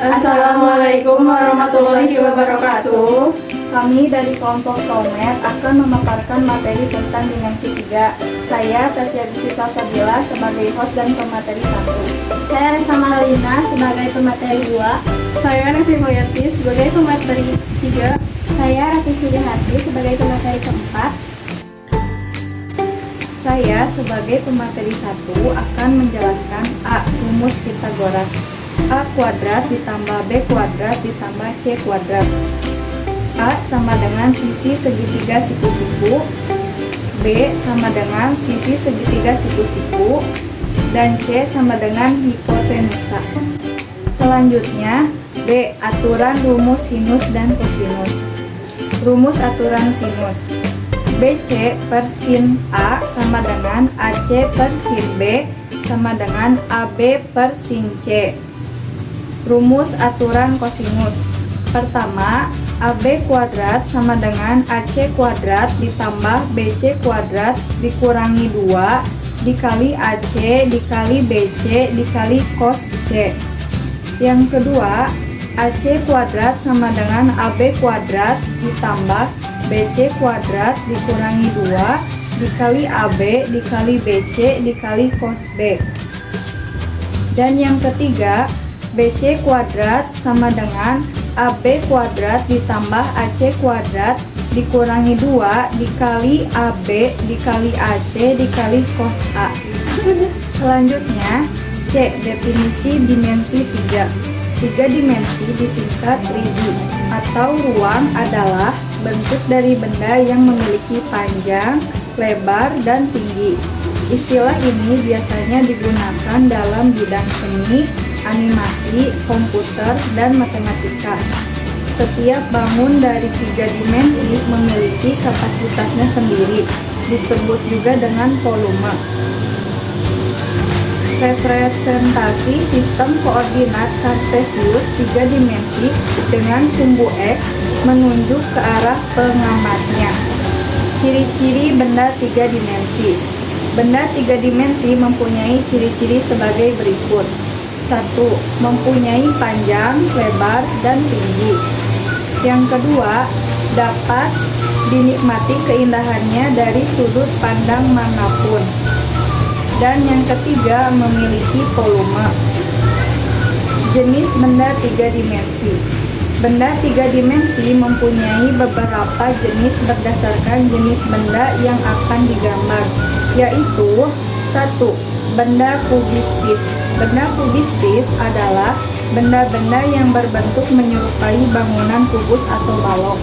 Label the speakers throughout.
Speaker 1: Assalamualaikum warahmatullahi wabarakatuh.
Speaker 2: Kami dari kelompok Soulmate akan memaparkan materi tentang dimensi 3. Saya Tasya Bisisa Sabila sebagai host dan pemateri 1.
Speaker 3: Saya Resa Marlina sebagai pemateri 2.
Speaker 1: Saya Nasi Mulyati sebagai pemateri 3.
Speaker 3: Saya Rati Sudihati sebagai pemateri 4.
Speaker 2: Saya sebagai pemateri 1 akan menjelaskan A. Rumus Pitagoras. A kuadrat ditambah B kuadrat ditambah C kuadrat. A sama dengan sisi segitiga siku-siku, B sama dengan sisi segitiga siku-siku, dan C sama dengan hipotenusa. Selanjutnya, B. Aturan rumus sinus dan kosinus. Rumus aturan sinus. BC per sin A sama dengan AC per sin B sama dengan AB per sin C. Rumus aturan kosinus. Pertama, AB kuadrat sama dengan AC kuadrat ditambah BC kuadrat dikurangi 2 dikali AC dikali BC dikali cos C. Yang kedua, AC kuadrat sama dengan AB kuadrat ditambah BC kuadrat dikurangi 2 dikali AB dikali BC dikali cos B. Dan yang ketiga, BC kuadrat sama dengan AB kuadrat ditambah AC kuadrat dikurangi 2 dikali AB dikali AC dikali cos A. Selanjutnya, C. Definisi dimensi 3. 3 dimensi disingkat 3D atau ruang adalah bentuk dari benda yang memiliki panjang, lebar, dan tinggi. Istilah ini biasanya digunakan dalam bidang seni, animasi, komputer, dan matematika. Setiap bangun dari 3 dimensi memiliki kapasitasnya sendiri, disebut juga dengan volume. Representasi sistem koordinat kartesius 3 dimensi dengan sumbu X menunjuk ke arah pengamatnya. Ciri-ciri benda 3 dimensi. Benda 3 dimensi mempunyai ciri-ciri sebagai berikut. 1. Mempunyai panjang, lebar, dan tinggi. Yang kedua, dapat dinikmati keindahannya dari sudut pandang manapun. Dan yang ketiga, memiliki volume. Jenis benda 3 dimensi. Benda 3 dimensi mempunyai beberapa jenis berdasarkan jenis benda yang akan digambar, yaitu 1. Benda kubistis. Benda kubistis adalah benda-benda yang berbentuk menyerupai bangunan kubus atau balok.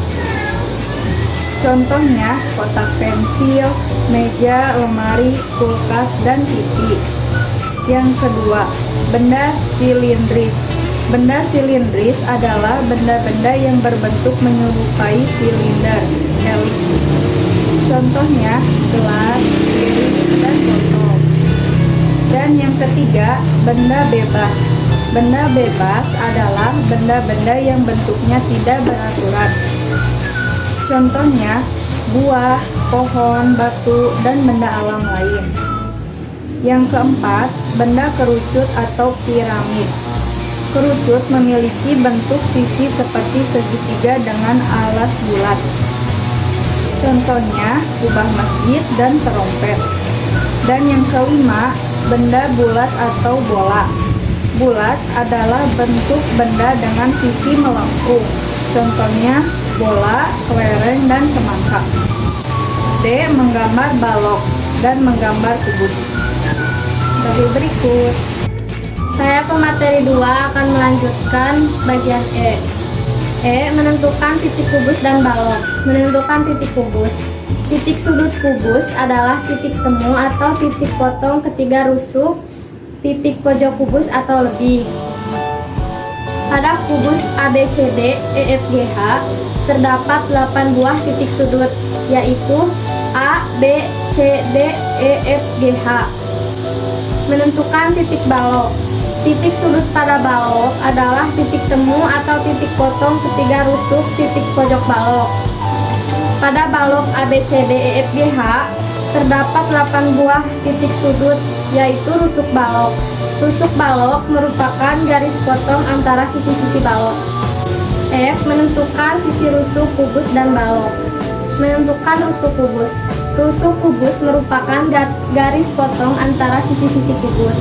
Speaker 2: Contohnya kotak pensil, meja, lemari, kulkas, dan TV. Yang kedua, benda silindris. Benda silindris adalah benda-benda yang berbentuk menyerupai silinder, elips. Contohnya gelas, piring, dan botol. Dan yang ketiga, benda bebas. Benda bebas adalah benda-benda yang bentuknya tidak beraturan. Contohnya buah, pohon, batu, dan benda alam lain. Yang keempat, benda kerucut atau piramid. Kerucut memiliki bentuk sisi seperti segitiga dengan alas bulat. Contohnya kubah masjid dan terompet. Dan yang kelima, benda bulat atau bola. Bulat adalah bentuk benda dengan sisi melengkung. Contohnya bola, kelereng, dan semangka. D. Menggambar balok dan menggambar kubus. Dari berikut.
Speaker 3: Saya pemateri 2 akan melanjutkan bagian E. E. Menentukan titik kubus dan balok. Menentukan titik kubus. Titik sudut kubus adalah titik temu atau titik potong ketiga rusuk titik pojok kubus atau lebih. Pada kubus ABCD EFGH terdapat 8 buah titik sudut, yaitu A, B, C, D, E, F, G, H. Menentukan titik balok. Titik sudut pada balok adalah titik temu atau titik potong ketiga rusuk titik pojok balok. Pada balok ABCD EFGH terdapat 8 buah titik sudut, yaitu rusuk balok. Rusuk balok merupakan garis potong antara sisi-sisi balok. F. Menentukan sisi rusuk kubus dan balok. Menentukan rusuk kubus. Rusuk kubus merupakan garis potong antara sisi-sisi kubus.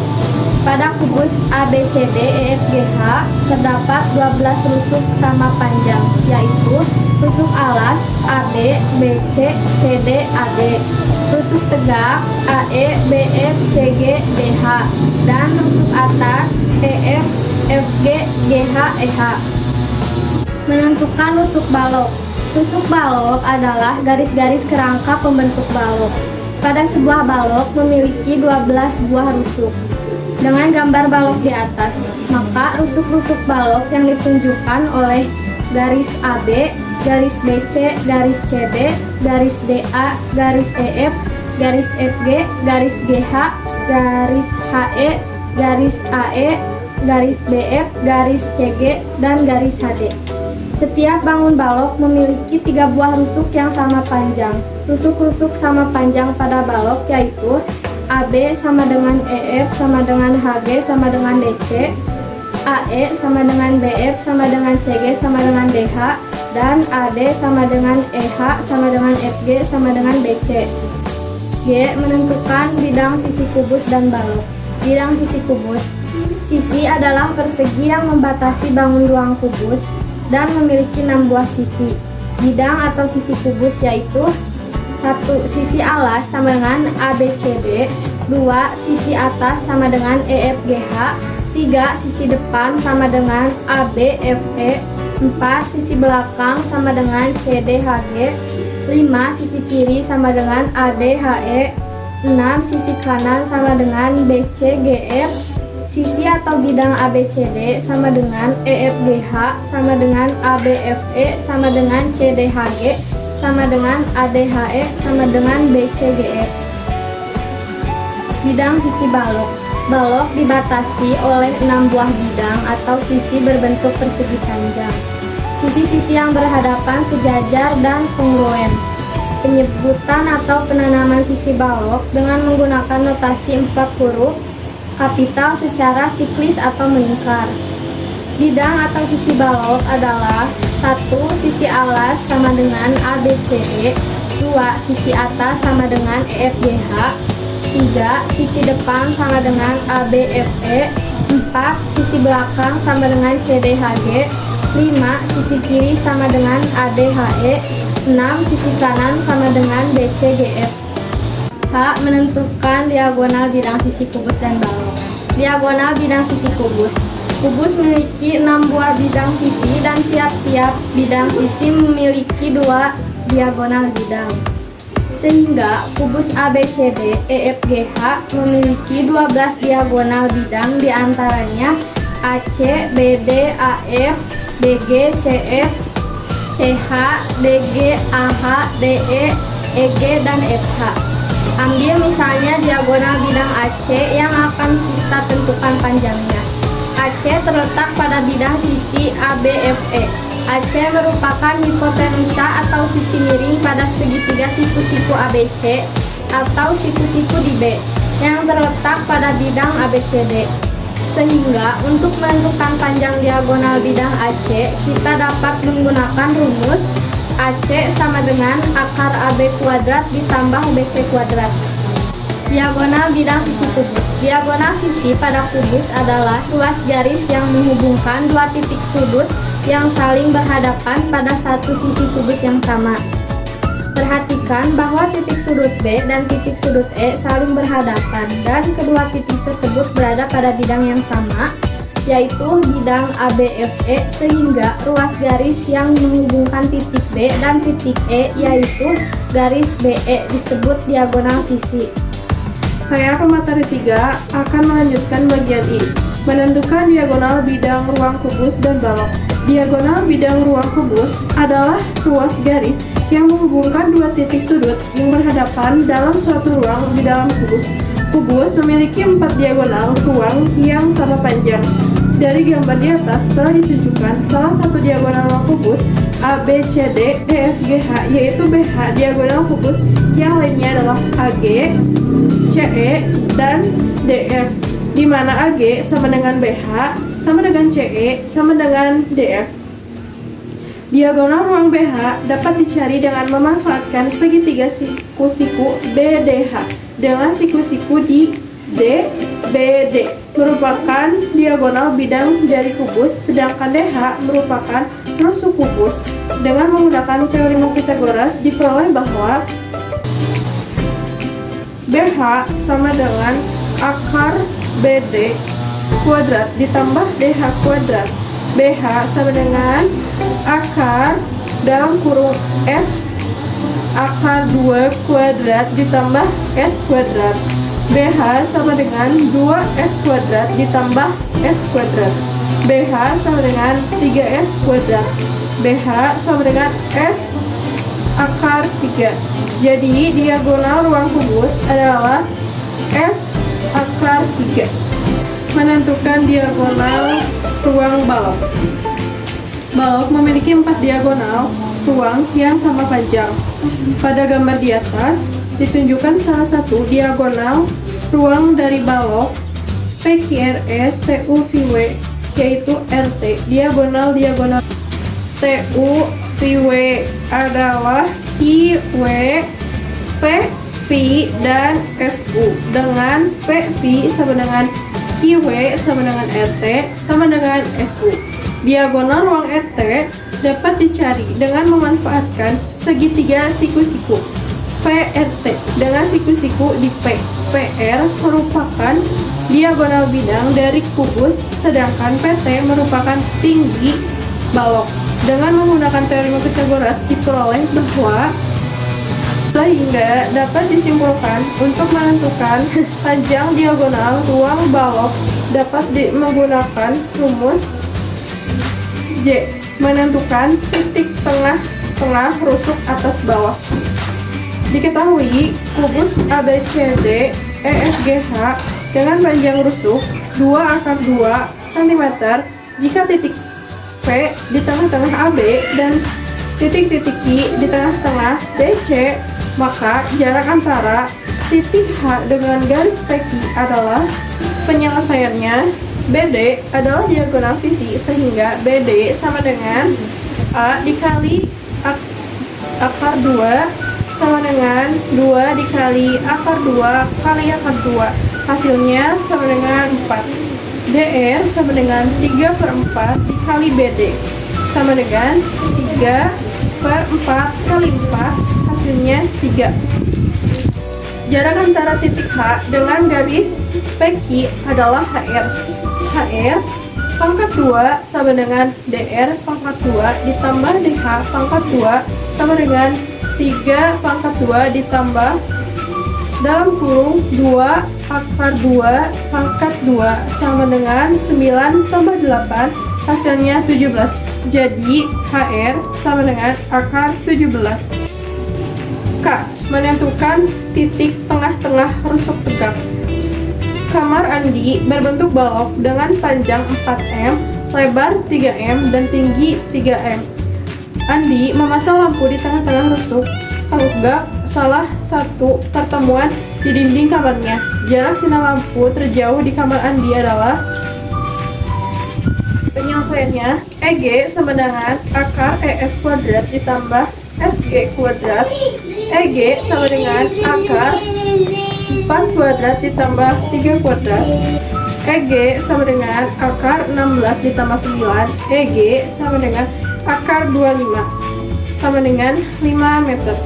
Speaker 3: Pada kubus ABCD EFGH terdapat 12 rusuk sama panjang, yaitu rusuk alas AB, BC, CD, AD, rusuk tegak AE, BF, CG, BH, dan rusuk atas EF, FG, GH, EH. Menentukan rusuk balok. Rusuk balok adalah garis-garis kerangka pembentuk balok. Pada sebuah balok memiliki 12 buah rusuk. Dengan gambar balok di atas, maka rusuk-rusuk balok yang ditunjukkan oleh garis AB, garis BC, garis CD, garis DA, garis EF, garis FG, garis GH, garis HE, garis AE, garis BF, garis CG, dan garis HD. Setiap bangun balok memiliki 3 buah rusuk yang sama panjang. Rusuk-rusuk sama panjang pada balok yaitu AB sama dengan EF sama dengan HG sama dengan DC, AE sama dengan BF sama dengan CG sama dengan DH, dan AD sama dengan EH sama dengan FG sama dengan BC. G. Menentukan bidang sisi kubus dan balok. Bidang sisi kubus. Sisi adalah persegi yang membatasi bangun ruang kubus dan memiliki 6 buah sisi. Bidang atau sisi kubus yaitu 1. Sisi alas sama dengan ABCD, 2. Sisi atas sama dengan EFGH, 3. Sisi depan sama dengan ABFE, 4. Sisi belakang sama dengan CDHG, 5. Sisi kiri sama dengan ADHE, 6. Sisi kanan sama dengan BCGF, sisi atau bidang ABCD sama dengan EFGH sama dengan ABFE sama dengan CDHG sama dengan ADHE sama dengan BCGF. Bidang sisi balok. Balok dibatasi oleh 6 buah bidang atau sisi berbentuk persegi panjang. Sisi-sisi yang berhadapan sejajar dan kongruen. Penyebutan atau penanaman sisi balok dengan menggunakan notasi 4 huruf kapital secara siklis atau melingkar. Bidang atau sisi balok adalah 1. Sisi alas sama dengan ABCD, 2. Sisi atas sama dengan EFGH, 3. Sisi depan sama dengan ABFE, 4. Sisi belakang sama dengan CDHG, 5. Sisi kiri sama dengan ADHE, 6. Sisi kanan sama dengan BCGF. H. Menentukan diagonal bidang sisi kubus dan balok. Diagonal bidang sisi kubus. Kubus memiliki 6 buah bidang sisi dan tiap-tiap bidang sisi memiliki 2 diagonal bidang. Sehingga kubus ABCD EFGH memiliki 12 diagonal bidang, diantaranya AC, BD, AF, BG, CF, CH, DG, AH, DE, EG, dan FH. Ambil misalnya diagonal bidang AC yang akan kita tentukan panjangnya. AC terletak pada bidang sisi ABFE. AC merupakan hipotenusa atau sisi miring pada segitiga siku-siku ABC atau siku-siku di B yang terletak pada bidang ABCD. Sehingga untuk menentukan panjang diagonal bidang AC, kita dapat menggunakan rumus AC sama dengan akar AB kuadrat ditambah BC kuadrat. Diagonal bidang sisi kubus. Diagonal sisi pada kubus adalah ruas garis yang menghubungkan 2 titik sudut yang saling berhadapan pada satu sisi kubus yang sama. Perhatikan bahwa titik sudut B dan titik sudut E saling berhadapan dan kedua titik tersebut berada pada bidang yang sama, yaitu bidang ABFE, sehingga ruas garis yang menghubungkan titik B dan titik E yaitu garis BE disebut diagonal sisi.
Speaker 1: Saya pemateri 3 akan melanjutkan bagian ini. Menentukan diagonal bidang ruang kubus dan balok. Diagonal bidang ruang kubus adalah ruas garis yang menghubungkan 2 titik sudut yang berhadapan dalam suatu ruang di dalam kubus. Kubus memiliki 4 diagonal ruang yang sama panjang. Dari gambar di atas telah ditunjukkan salah satu diagonal ruang kubus ABCD EFGH, yaitu BH diagonal kubus, yang lainnya adalah AG, CE dan DF, di mana AG sama dengan BH sama dengan CE sama dengan DF. Diagonal ruang BH dapat dicari dengan memanfaatkan segitiga siku-siku BDH dengan siku-siku di DBD merupakan diagonal bidang dari kubus, sedangkan DH merupakan rusuk kubus. Dengan menggunakan teorema Pythagoras diperoleh bahwa BH sama dengan akar BD kuadrat ditambah DH kuadrat. BH sama dengan akar dalam kurung S akar 2 kuadrat ditambah S kuadrat. BH sama dengan 2S kuadrat ditambah S kuadrat. BH sama dengan 3S kuadrat. BH sama dengan S akar 3. Jadi diagonal ruang kubus adalah S akar 3. Menentukan diagonal ruang balok. Balok memiliki 4 diagonal ruang yang sama panjang. Pada gambar di atas ditunjukkan salah satu diagonal ruang dari balok PQRS TU-VW yaitu RT. Diagonal TU-VW adalah QW, PV, dan SU, dengan PV sama dengan QW sama dengan RT sama dengan SU. Diagonal ruang RT dapat dicari dengan memanfaatkan segitiga siku-siku PRT dengan siku-siku di P. PR merupakan diagonal bidang dari kubus, sedangkan PT merupakan tinggi balok. Dengan menggunakan teorema Pythagoras diperoleh bahwa sehingga dapat disimpulkan untuk menentukan panjang diagonal ruang balok dapat menggunakan rumus J, menentukan titik tengah rusuk atas bawah. Diketahui kubus ABCD EFGH dengan panjang rusuk 2 akar 2 cm jika titik P di tengah-tengah AB dan titik-titik I di tengah-tengah DC, maka jarak antara titik H dengan garis PQ adalah penyelesaiannya BD adalah diagonal sisi, sehingga BD sama dengan A dikali akar 2 sama dengan 2 dikali akar 2 kali akar 2, hasilnya sama dengan 4. DR sama dengan 3/4 dikali BD sama dengan 3/4 kali 4, hasilnya 3. Jarak antara titik H dengan garis PQ adalah HR. HR pangkat 2 sama dengan DR pangkat 2 ditambah DH pangkat 2 sama dengan 3 pangkat 2 ditambah dalam kurung 2 akar 2 pangkat 2 sama dengan 9 tambah 8, hasilnya 17. Jadi HR sama dengan akar 17. K. Menentukan titik tengah-tengah rusuk tegak. Kamar Andi berbentuk balok dengan panjang 4M, lebar 3M, dan tinggi 3M. Andi memasang lampu di tengah-tengah rusuk tegak salah satu pertemuan di dinding kamarnya. Jarak sinar lampu terjauh di kamar Andi adalah penyelesaiannya EG sama dengan akar EF kuadrat ditambah FG kuadrat. EG sama dengan akar 4 kuadrat ditambah 3 kuadrat. EG sama dengan akar 16 ditambah 9. EG sama dengan akar 25 sama dengan 5 meter.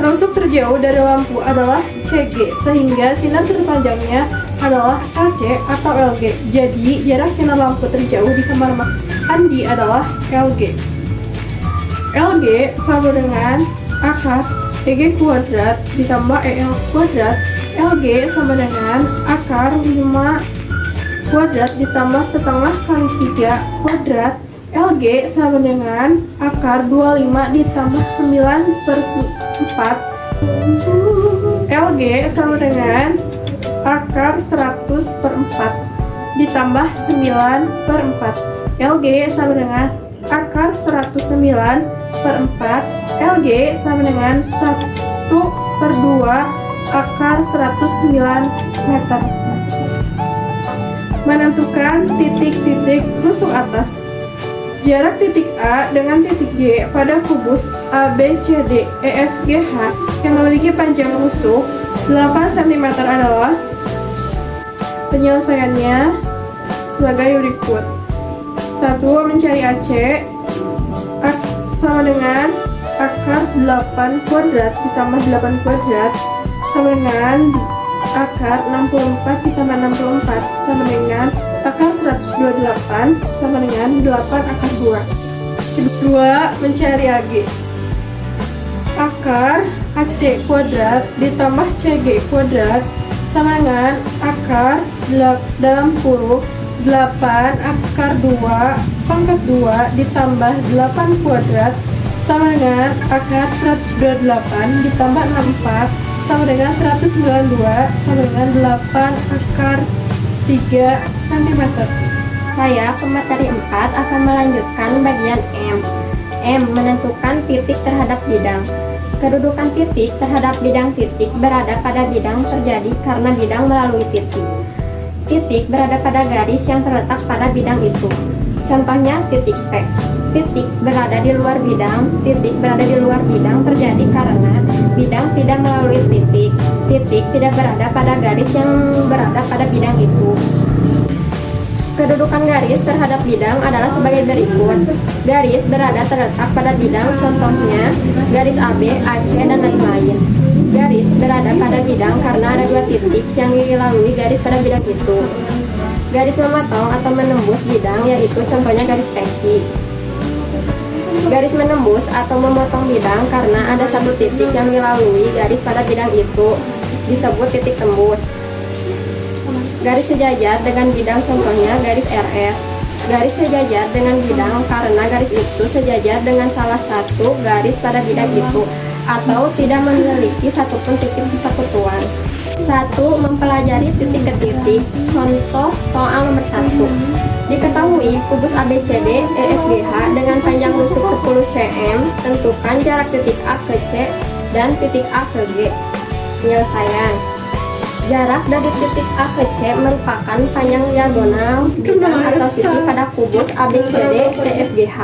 Speaker 1: Rusuk terjauh dari lampu adalah CG, sehingga sinar terpanjangnya adalah LC atau LG. Jadi jarak sinar lampu terjauh di kamar Andi adalah LG. LG sama dengan akar EG kuadrat ditambah EL kuadrat. LG sama dengan akar 5 kuadrat ditambah setengah kali 3 kuadrat. LG sama dengan akar 25 ditambah 9/4. LG sama dengan akar 100/4 ditambah 9/4. LG sama dengan akar 109/4. LG sama dengan 1/2 akar 109 meter. Menentukan titik-titik rusuk atas. Jarak titik A dengan titik G pada kubus ABCD EFGH yang memiliki panjang rusuk 8 cm adalah. Penyelesaiannya sebagai berikut. 1. Mencari AC sama dengan akar 8 kuadrat ditambah 8 kuadrat sama dengan akar 64 ditambah 64 sama dengan akar 128 sama dengan 8 akar 2. Kedua, mencari AG. Akar AC kuadrat ditambah CG kuadrat sama dengan akar dalam kurung 8 akar 2 pangkat 2 ditambah 8 kuadrat sama dengan akar 128 ditambah 64 sama dengan 192 sama dengan 8 akar 3 cm.
Speaker 3: Saya pemateri 4 akan melanjutkan bagian M. M menentukan titik terhadap bidang. Kedudukan titik terhadap bidang titik berada pada bidang terjadi karena bidang melalui titik. Titik berada pada garis yang terletak pada bidang itu. Contohnya titik P. Titik berada di luar bidang. Titik berada di luar bidang terjadi karena bidang tidak melalui titik. Titik tidak berada pada garis yang berada pada bidang itu. Kedudukan garis terhadap bidang adalah sebagai berikut. Garis berada terletak pada bidang, contohnya garis AB, AC, dan lain-lain. Garis berada pada bidang karena ada dua titik yang dilalui garis pada bidang itu. Garis memotong atau menembus bidang yaitu contohnya garis peci. Garis menembus atau memotong bidang karena ada satu titik yang dilalui garis pada bidang itu disebut titik tembus. Garis sejajar dengan bidang contohnya garis RS. Garis sejajar dengan bidang karena garis itu sejajar dengan salah satu garis pada bidang itu atau tidak memiliki satupun titik persekutuan. 1. Mempelajari titik ke titik. Contoh soal nomor 1. Diketahui kubus ABCD EFGH dengan panjang rusuk 10 cm. Tentukan jarak titik A ke C dan titik A ke G. Penyelesaian. Jarak dari titik A ke C merupakan panjang diagonal bidang atau sisi pada kubus ABCD EFGH.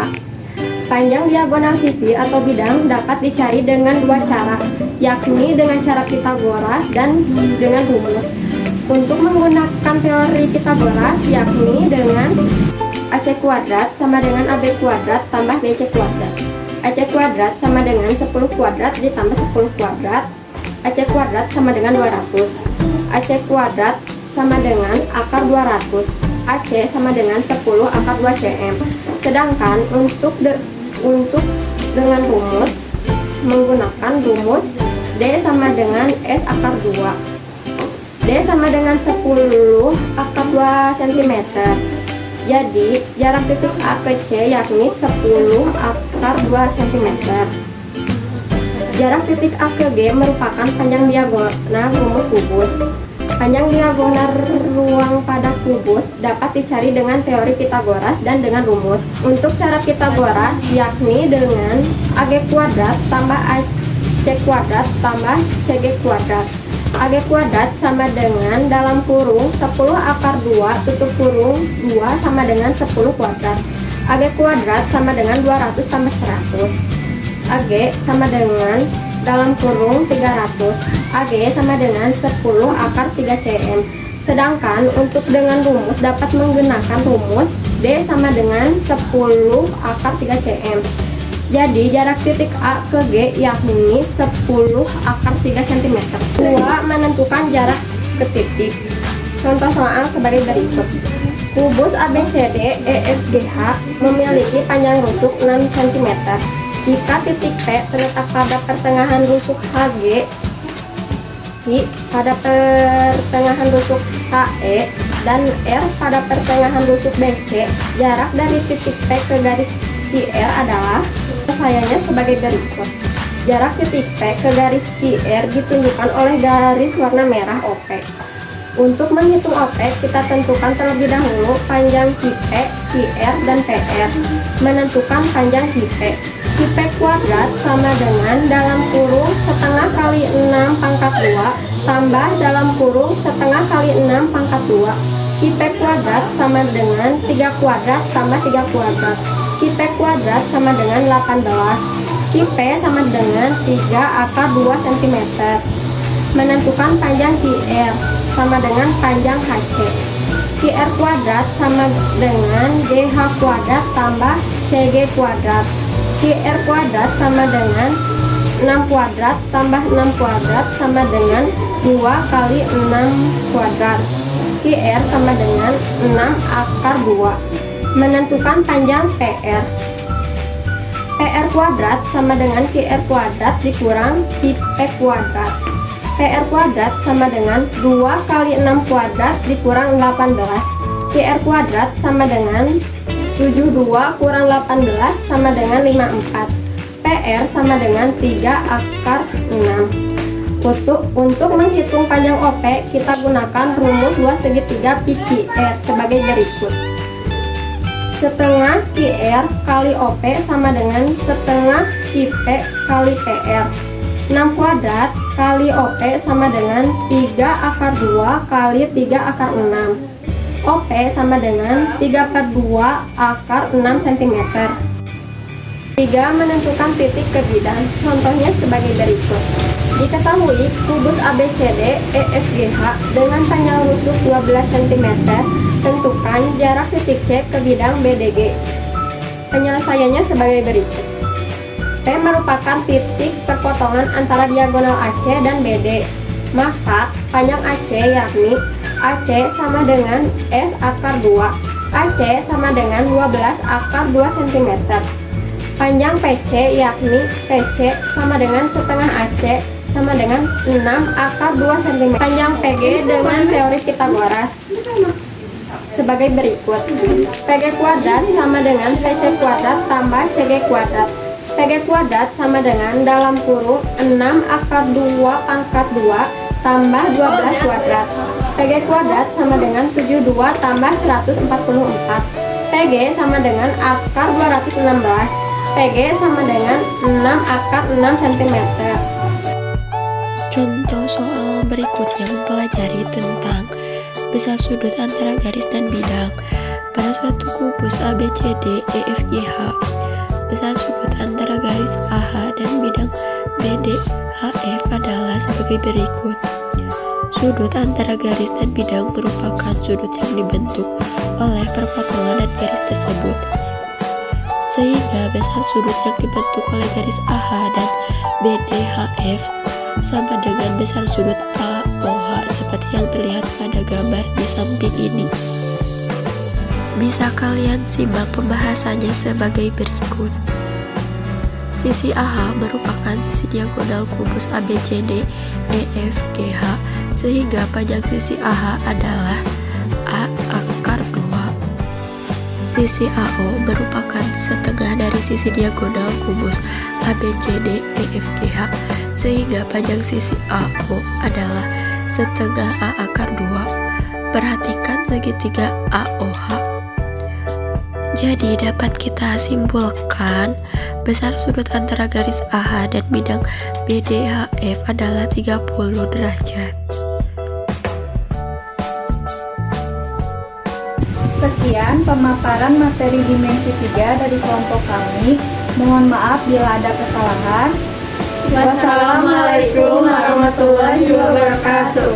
Speaker 3: Panjang diagonal sisi atau bidang dapat dicari dengan dua cara, yakni dengan cara Pythagoras dan dengan rumus. Untuk menggunakan teori Pythagoras, yakni dengan AC kuadrat sama dengan AB kuadrat tambah BC kuadrat. AC kuadrat sama dengan 10 kuadrat ditambah 10 kuadrat. AC kuadrat sama dengan 200. AC kuadrat sama dengan akar 200. AC sama dengan 10 akar 2 cm. Sedangkan untuk dengan rumus, menggunakan rumus D sama dengan S akar 2. D sama dengan 10 akar 2 cm. Jadi jarak titik A ke C yakni 10 akar 2 cm. Jarak titik A ke G merupakan panjang diagonal rumus kubus. Panjang diagonal ruang pada kubus dapat dicari dengan teori Pythagoras dan dengan rumus. Untuk cara Pythagoras yakni dengan AG kuadrat tambah AC kuadrat tambah CG kuadrat. AG kuadrat sama dengan dalam kurung 10 akar 2 tutup kurung 2 sama dengan 10 kuadrat. AG kuadrat sama dengan 200 tambah 100. AG sama dengan dalam kurung 300. AG sama dengan 10 akar 3 cm. Sedangkan untuk dengan rumus dapat menggunakan rumus D sama dengan 10 akar 3 cm. Jadi jarak titik A ke G yakni 10 akar 3 cm. 2. Menentukan jarak ke titik. Contoh soal sebagai berikut. Kubus ABCD EFGH memiliki panjang rusuk 6 cm. Jika titik P terletak pada pertengahan rusuk HG, I pada pertengahan rusuk HE, dan R pada pertengahan rusuk BC, jarak dari titik P ke garis QR adalah penyelesaiannya sebagai berikut. Jarak titik P ke garis QR ditunjukkan oleh garis warna merah OP. Untuk menghitung OP, kita tentukan terlebih dahulu panjang QP, QR, dan PR. Menentukan panjang QP. QP kuadrat sama dengan dalam kurung setengah kali 6 pangkat 2 tambah dalam kurung setengah kali 6 pangkat 2. Pi P kuadrat sama dengan 3 kuadrat tambah 3 kuadrat. Pi P kuadrat sama dengan 18. Pi P sama dengan 3 akar 2 cm. Menentukan panjang QR sama dengan panjang HC. QR kuadrat sama dengan GH kuadrat tambah CG kuadrat. QR kuadrat sama dengan 6 kuadrat tambah 6 kuadrat sama dengan 2 kali 6 kuadrat. QR sama dengan 6 akar 2. Menentukan panjang PR. PR kuadrat sama dengan QR kuadrat dikurang Pi P kuadrat. PR kuadrat sama dengan 2 kali 6 kuadrat dikurang 18. PR kuadrat sama dengan 72 kurang 18 sama dengan 54. PR sama dengan 3 akar 6. Untuk menghitung panjang OP, kita gunakan rumus 2 segitiga Pi QR sebagai berikut. Setengah QR kali OP sama dengan setengah Pi P kali PR. 6 kuadrat kali OP sama dengan 3 akar 2 kali 3 akar 6. OP sama dengan 3/2 akar 6 cm. 3. Menentukan titik ke bidang. Contohnya sebagai berikut. Diketahui kubus ABCD EFGH dengan panjang rusuk 12 cm. Tentukan jarak titik C ke bidang BDG. Penyelesaiannya sebagai berikut. P merupakan titik perpotongan antara diagonal AC dan BD. Maka panjang AC yakni AC sama dengan S akar 2. AC sama dengan 12 akar 2 cm. Panjang PC yakni PC sama dengan setengah AC sama dengan 6 akar 2 cm. Panjang PG dengan teori Pitagoras sebagai berikut. PG kuadrat sama dengan PC kuadrat tambah CG kuadrat. PG kuadrat sama dengan dalam kurung 6 akar 2 pangkat 2 tambah 12 kuadrat. PG kuadrat sama dengan 72 tambah 144. PG sama dengan akar 216. PG sama dengan 6 akar 6 cm.
Speaker 4: Contoh soal berikutnya mempelajari tentang besar sudut antara garis dan bidang. Pada suatu kubus ABCD EFGH, besar sudut antara garis AH dan bidang BDHF adalah sebagai berikut. Sudut antara garis dan bidang merupakan sudut yang dibentuk oleh perpotongan dan garis tersebut. Sehingga besar sudut yang dibentuk oleh garis AH dan BDHF sama dengan besar sudut AOH seperti yang terlihat pada gambar di samping ini. Bisa kalian simak pembahasannya sebagai berikut. Sisi AH merupakan sisi diagonal kubus ABCD EFGH, sehingga panjang sisi AH adalah A akar 2. Sisi AO merupakan setengah dari sisi diagonal kubus ABCD EFGH, sehingga panjang sisi AO adalah setengah A akar 2. Perhatikan segitiga AOH. Jadi dapat kita simpulkan besar sudut antara garis AH dan bidang BDHF adalah 30 derajat.
Speaker 2: Sekian pemaparan materi dimensi 3 dari kelompok kami. Mohon maaf bila ada kesalahan.
Speaker 1: Wassalamualaikum warahmatullahi wabarakatuh.